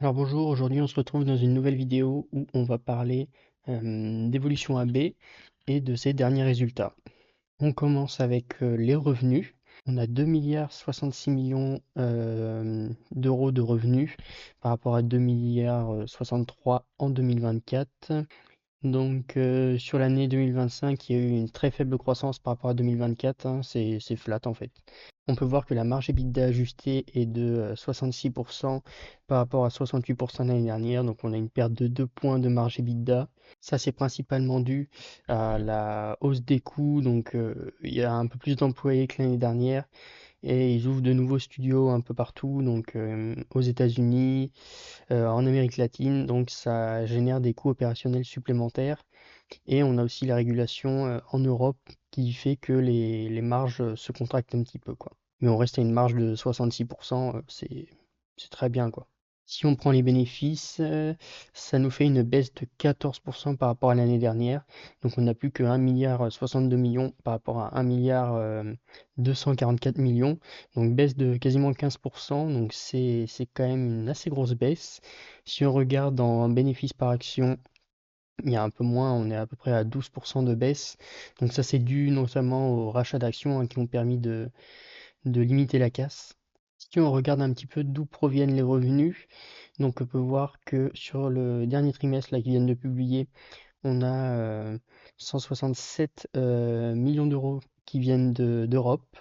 Alors bonjour, aujourd'hui on se retrouve dans une nouvelle vidéo où on va parler d'évolution AB et de ses derniers résultats. On commence avec les revenus. On a 2 milliards 66 millions d'euros de revenus par rapport à 2 milliards 63 en 2024. Donc sur l'année 2025, il y a eu une très faible croissance par rapport à 2024, hein, c'est flat en fait. On peut voir que la marge EBITDA ajustée est de 66% par rapport à 68% l'année dernière, donc on a une perte de 2 points de marge EBITDA. Ça c'est principalement dû à la hausse des coûts, donc il y a un peu plus d'employés que l'année dernière. Et ils ouvrent de nouveaux studios un peu partout, donc aux États-Unis, en Amérique latine, donc ça génère des coûts opérationnels supplémentaires. Et on a aussi la régulation en Europe qui fait que les marges se contractent un petit peu, quoi. Mais on reste à une marge de 66%, c'est très bien, quoi. Si on prend les bénéfices, ça nous fait une baisse de 14% par rapport à l'année dernière. Donc on n'a plus que 1 milliard 62 millions par rapport à 1 milliard 244 millions. Donc baisse de quasiment 15%. Donc c'est quand même une assez grosse baisse. Si on regarde en bénéfice par action, il y a un peu moins, on est à peu près à 12% de baisse. Donc ça c'est dû notamment aux rachats d'actions, hein, qui ont permis de limiter la casse. Si on regarde un petit peu d'où proviennent les revenus, donc on peut voir que sur le dernier trimestre là, qu'ils viennent de publier, on a 167 millions d'euros qui viennent d'Europe.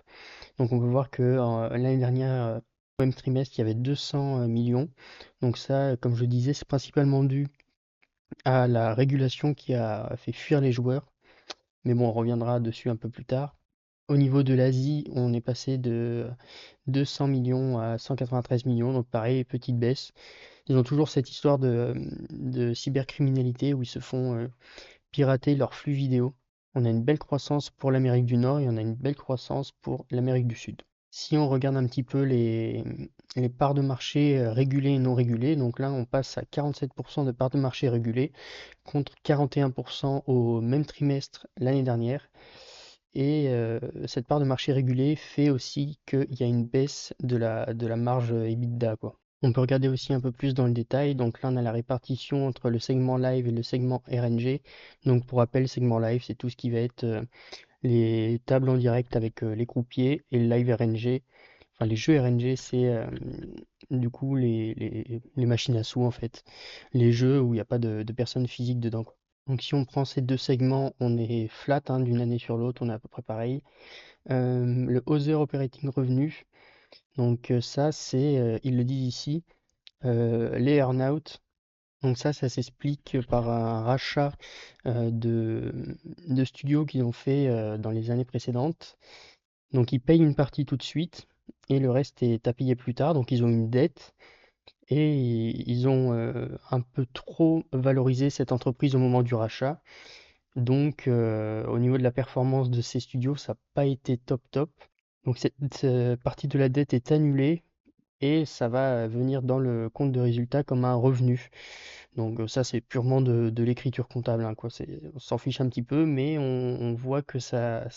Donc on peut voir que l'année dernière, au même trimestre, il y avait 200 millions. Donc ça, comme je disais, c'est principalement dû à la régulation qui a fait fuir les joueurs. Mais bon, on reviendra dessus un peu plus tard. Au niveau de l'Asie, on est passé de 200 millions à 193 millions, donc pareil, petite baisse. Ils ont toujours cette histoire de cybercriminalité où ils se font pirater leurs flux vidéo. On a une belle croissance pour l'Amérique du Nord et on a une belle croissance pour l'Amérique du Sud. Si on regarde un petit peu les parts de marché régulées et non régulées, donc là on passe à 47% de parts de marché régulées contre 41% au même trimestre l'année dernière. Et cette part de marché régulée fait aussi qu'il y a une baisse de la marge EBITDA, quoi. On peut regarder aussi un peu plus dans le détail. Donc là, on a la répartition entre le segment live et le segment RNG. Donc pour rappel, segment live, c'est tout ce qui va être les tables en direct avec les croupiers et le live RNG. Enfin, les jeux RNG, c'est du coup les machines à sous en fait. Les jeux où il n'y a pas de personnes physiques dedans, quoi. Donc si on prend ces deux segments, on est flat, hein, d'une année sur l'autre, on est à peu près pareil. Le Other Operating Revenue, donc ça c'est, ils le disent ici, les earn-out. Donc ça s'explique par un rachat de studios qu'ils ont fait dans les années précédentes. Donc ils payent une partie tout de suite et le reste est à payer plus tard. Donc ils ont une dette et ils ont un peu trop valorisé cette entreprise au moment du rachat. Donc au niveau de la performance de ces studios, ça n'a pas été top top. Donc cette partie de la dette est annulée et ça va venir dans le compte de résultat comme un revenu. Donc ça, c'est purement de l'écriture comptable, hein, quoi. On s'en fiche un petit peu, mais on voit que ça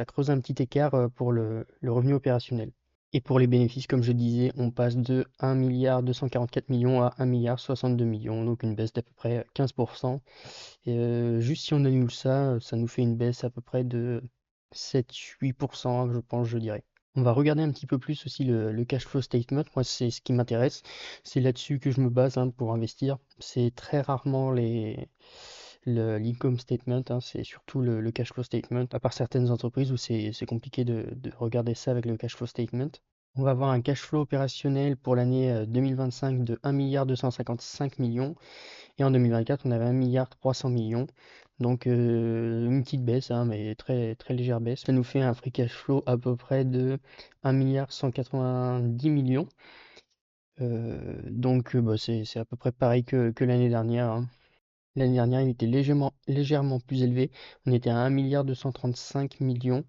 creuse un petit écart pour le revenu opérationnel. Et pour les bénéfices, comme je disais, on passe de 1 milliard 244 millions à 1 milliard 62 millions, donc une baisse d'à peu près 15%. Et juste si on annule ça, ça nous fait une baisse à peu près de 7-8%, je pense, je dirais. On va regarder un petit peu plus aussi le cash flow statement. Moi, c'est ce qui m'intéresse. C'est là-dessus que je me base, hein, pour investir. C'est très rarement l'income statement, hein, c'est surtout le cash flow statement, à part certaines entreprises où c'est compliqué de regarder ça avec le cash flow statement. On va avoir un cash flow opérationnel pour l'année 2025 de 1 milliard 255 millions. Et en 2024, on avait 1 milliard 300 millions. Donc une petite baisse, hein, mais très, très légère baisse. Ça nous fait un free cash flow à peu près de 1 milliard 190 millions. Donc bah, c'est à peu près pareil que l'année dernière, hein. L'année dernière, il était légèrement plus élevé. On était à 1 milliard 235 millions.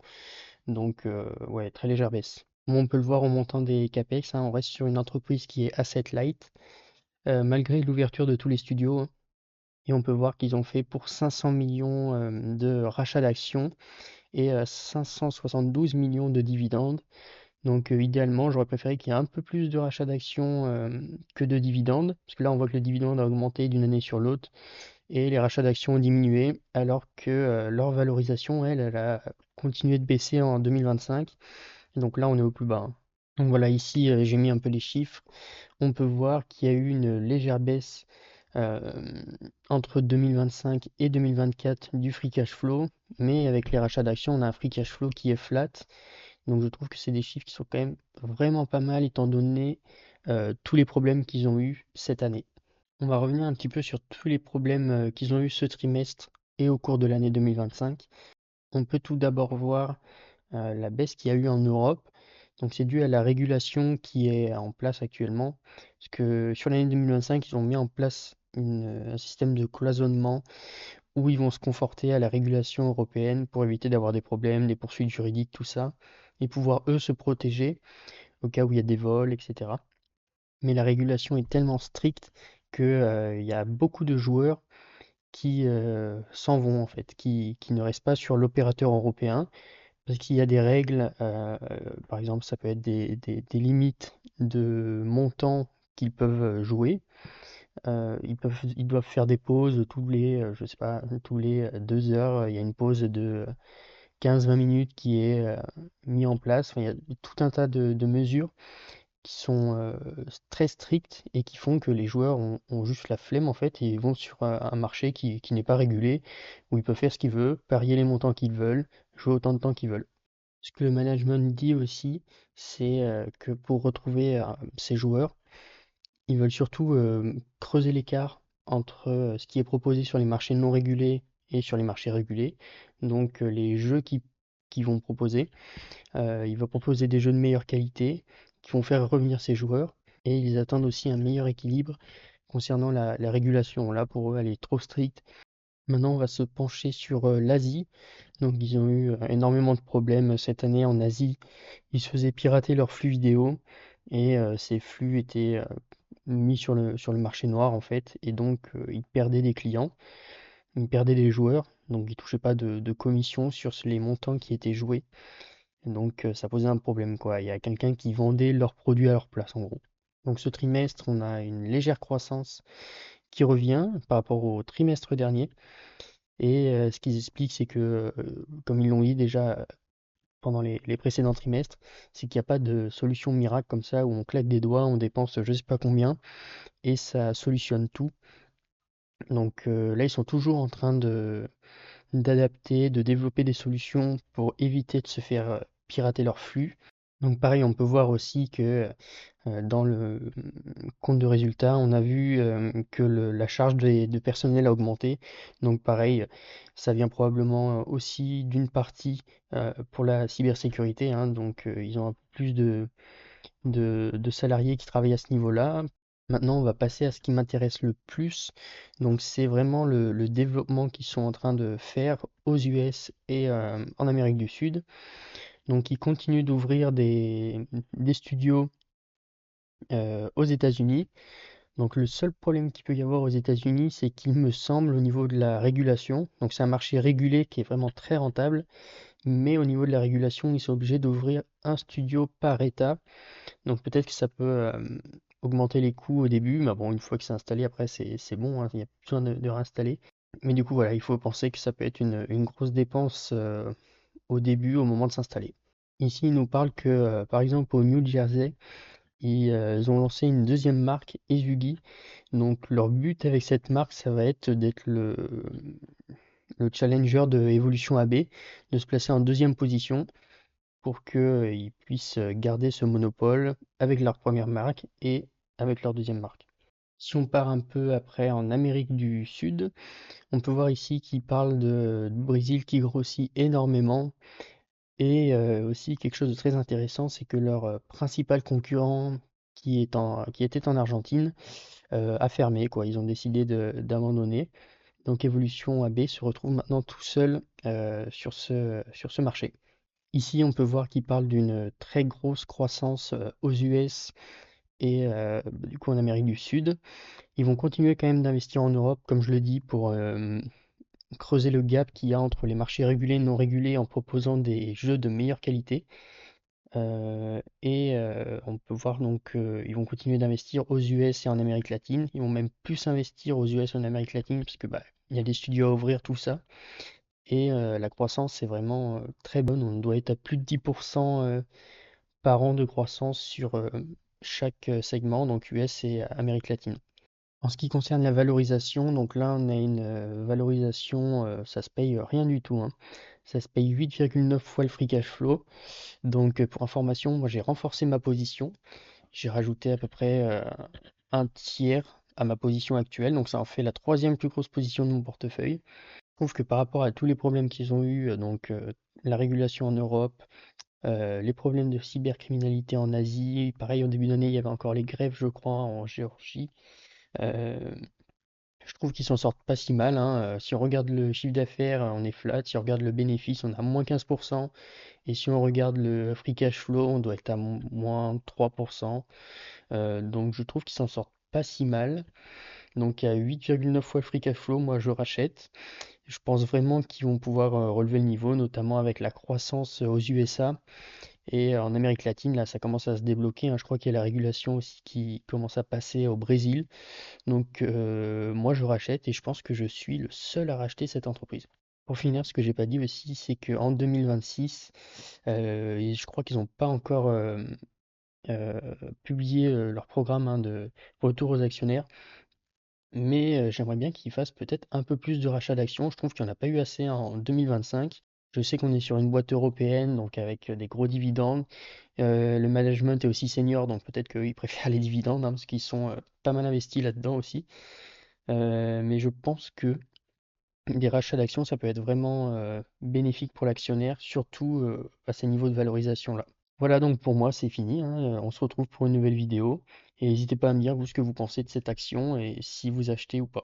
Donc ouais, très légère baisse. Bon, on peut le voir au montant des CAPEX, hein, on reste sur une entreprise qui est asset light, malgré l'ouverture de tous les studios, hein. Et on peut voir qu'ils ont fait pour 500 millions de rachats d'actions et 572 millions de dividendes. Donc idéalement, j'aurais préféré qu'il y ait un peu plus de rachat d'actions que de dividendes, parce que là on voit que le dividende a augmenté d'une année sur l'autre et les rachats d'actions ont diminué, alors que leur valorisation, elle a continué de baisser en 2025. Et donc là on est au plus bas, hein. Donc voilà, ici j'ai mis un peu les chiffres. On peut voir qu'il y a eu une légère baisse euh, entre 2025 et 2024 du free cash flow, mais avec les rachats d'actions, on a un free cash flow qui est flat. Donc je trouve que c'est des chiffres qui sont quand même vraiment pas mal étant donné tous les problèmes qu'ils ont eu cette année. On va revenir un petit peu sur tous les problèmes qu'ils ont eu ce trimestre et au cours de l'année 2025. On peut tout d'abord voir la baisse qu'il y a eu en Europe. Donc c'est dû à la régulation qui est en place actuellement. Parce que sur l'année 2025, ils ont mis en place un système de cloisonnement où ils vont se conforter à la régulation européenne pour éviter d'avoir des problèmes, des poursuites juridiques, tout ça, et pouvoir eux se protéger au cas où il y a des vols, etc. Mais la régulation est tellement stricte que, il y a beaucoup de joueurs qui s'en vont en fait, qui ne restent pas sur l'opérateur européen parce qu'il y a des règles, par exemple, ça peut être des limites de montant qu'ils peuvent jouer. Ils doivent faire des pauses tous les, je sais pas, tous les 2 heures. Il y a une pause de 15-20 minutes qui est mise en place. Enfin, il y a tout un tas de mesures qui sont très strictes et qui font que les joueurs ont juste la flemme en fait et ils vont sur un marché qui n'est pas régulé, où ils peuvent faire ce qu'ils veulent, parier les montants qu'ils veulent, jouer autant de temps qu'ils veulent. Ce que le management dit aussi, c'est que pour retrouver ces joueurs, ils veulent surtout creuser l'écart entre ce qui est proposé sur les marchés non régulés et sur les marchés régulés. Donc les jeux qu'ils vont proposer, ils vont proposer des jeux de meilleure qualité qui vont faire revenir ces joueurs et ils attendent aussi un meilleur équilibre concernant la régulation. Là pour eux elle est trop stricte. Maintenant on va se pencher sur l'Asie. Donc ils ont eu énormément de problèmes cette année en Asie. Ils se faisaient pirater leurs flux vidéo et ces flux étaient mis sur le marché noir en fait et donc ils perdaient des clients, ils perdaient des joueurs, donc ils touchaient pas de commission sur les montants qui étaient joués. Et donc ça posait un problème quoi. Il y a quelqu'un qui vendait leurs produits à leur place en gros. Donc ce trimestre, on a une légère croissance qui revient par rapport au trimestre dernier. Et ce qu'ils expliquent, c'est que, comme ils l'ont dit déjà pendant les précédents trimestres, c'est qu'il n'y a pas de solution miracle comme ça où on claque des doigts, on dépense je sais pas combien et ça solutionne tout. Donc là, ils sont toujours en train d'adapter, de développer des solutions pour éviter de se faire pirater leur flux. Donc pareil, on peut voir aussi que dans le compte de résultat, on a vu que la charge de personnel a augmenté. Donc pareil, ça vient probablement aussi d'une partie pour la cybersécurité, hein. Donc ils ont un peu plus de salariés qui travaillent à ce niveau-là. Maintenant, on va passer à ce qui m'intéresse le plus. Donc c'est vraiment le développement qu'ils sont en train de faire aux US et en Amérique du Sud. Donc ils continuent d'ouvrir des studios aux États-Unis. Donc le seul problème qu'il peut y avoir aux États-Unis, c'est qu'il me semble au niveau de la régulation. Donc c'est un marché régulé qui est vraiment très rentable, mais au niveau de la régulation, ils sont obligés d'ouvrir un studio par État. Donc peut-être que ça peut augmenter les coûts au début, mais bon, une fois que c'est installé, après c'est bon, hein, il n'y a plus besoin de réinstaller. Mais du coup, voilà, il faut penser que ça peut être une grosse dépense au début, au moment de s'installer. Ici, il nous parle que, par exemple, au New Jersey, ils ont lancé une deuxième marque, Ezugi. Donc leur but avec cette marque, ça va être d'être le challenger de Evolution AB, de se placer en deuxième position pour qu'ils puissent garder ce monopole avec leur première marque et avec leur deuxième marque. Si on part un peu après en Amérique du Sud, on peut voir ici qu'ils parlent du Brésil qui grossit énormément. Et aussi quelque chose de très intéressant, c'est que leur principal concurrent qui était en Argentine a fermé, quoi. Ils ont décidé d'abandonner. Donc Evolution AB se retrouve maintenant tout seul sur ce marché. Ici, on peut voir qu'ils parlent d'une très grosse croissance aux US et du coup en Amérique du Sud. Ils vont continuer quand même d'investir en Europe, comme je le dis, pour creuser le gap qu'il y a entre les marchés régulés et non régulés en proposant des jeux de meilleure qualité. On peut voir donc ils vont continuer d'investir aux US et en Amérique latine. Ils vont même plus investir aux US et en Amérique latine parce que bah, il y a des studios à ouvrir, tout ça. La croissance est vraiment très bonne. On doit être à plus de 10% par an de croissance sur chaque segment, donc US et Amérique latine. En ce qui concerne la valorisation, donc là on a une valorisation, ça se paye rien du tout, hein. Ça se paye 8,9 fois le free cash flow. Donc pour information, moi j'ai renforcé ma position. J'ai rajouté à peu près un tiers à ma position actuelle. Donc ça en fait la troisième plus grosse position de mon portefeuille. Je trouve que par rapport à tous les problèmes qu'ils ont eu, la régulation en Europe, les problèmes de cybercriminalité en Asie, pareil au début d'année il y avait encore les grèves je crois en Géorgie. Euh, je trouve qu'ils s'en sortent pas si mal, hein. Si on regarde le chiffre d'affaires, on est flat. Si on regarde le bénéfice, on a moins 15%. Et si on regarde le free cash flow, on doit être à moins 3%. Donc je trouve qu'ils s'en sortent pas si mal. Donc à 8,9 fois le free cash flow, moi je rachète. Je pense vraiment qu'ils vont pouvoir relever le niveau, notamment avec la croissance aux USA. Et en Amérique latine, là, ça commence à se débloquer, hein. Je crois qu'il y a la régulation aussi qui commence à passer au Brésil. Donc moi je rachète et je pense que je suis le seul à racheter cette entreprise. Pour finir, ce que j'ai pas dit aussi, c'est qu'en 2026, et je crois qu'ils n'ont pas encore euh, publié leur programme, hein, de retour aux actionnaires, mais j'aimerais bien qu'ils fassent peut-être un peu plus de rachats d'actions. Je trouve qu'il n'y en a pas eu assez en 2025. Je sais qu'on est sur une boîte européenne, donc avec des gros dividendes. Le management est aussi senior, donc peut-être qu'ils préfèrent les dividendes, hein, parce qu'ils sont pas mal investis là-dedans aussi. Mais je pense que des rachats d'actions, ça peut être vraiment bénéfique pour l'actionnaire, surtout à ces niveaux de valorisation-là. Voilà donc pour moi, c'est fini, hein. On se retrouve pour une nouvelle vidéo. Et n'hésitez pas à me dire vous ce que vous pensez de cette action et si vous achetez ou pas.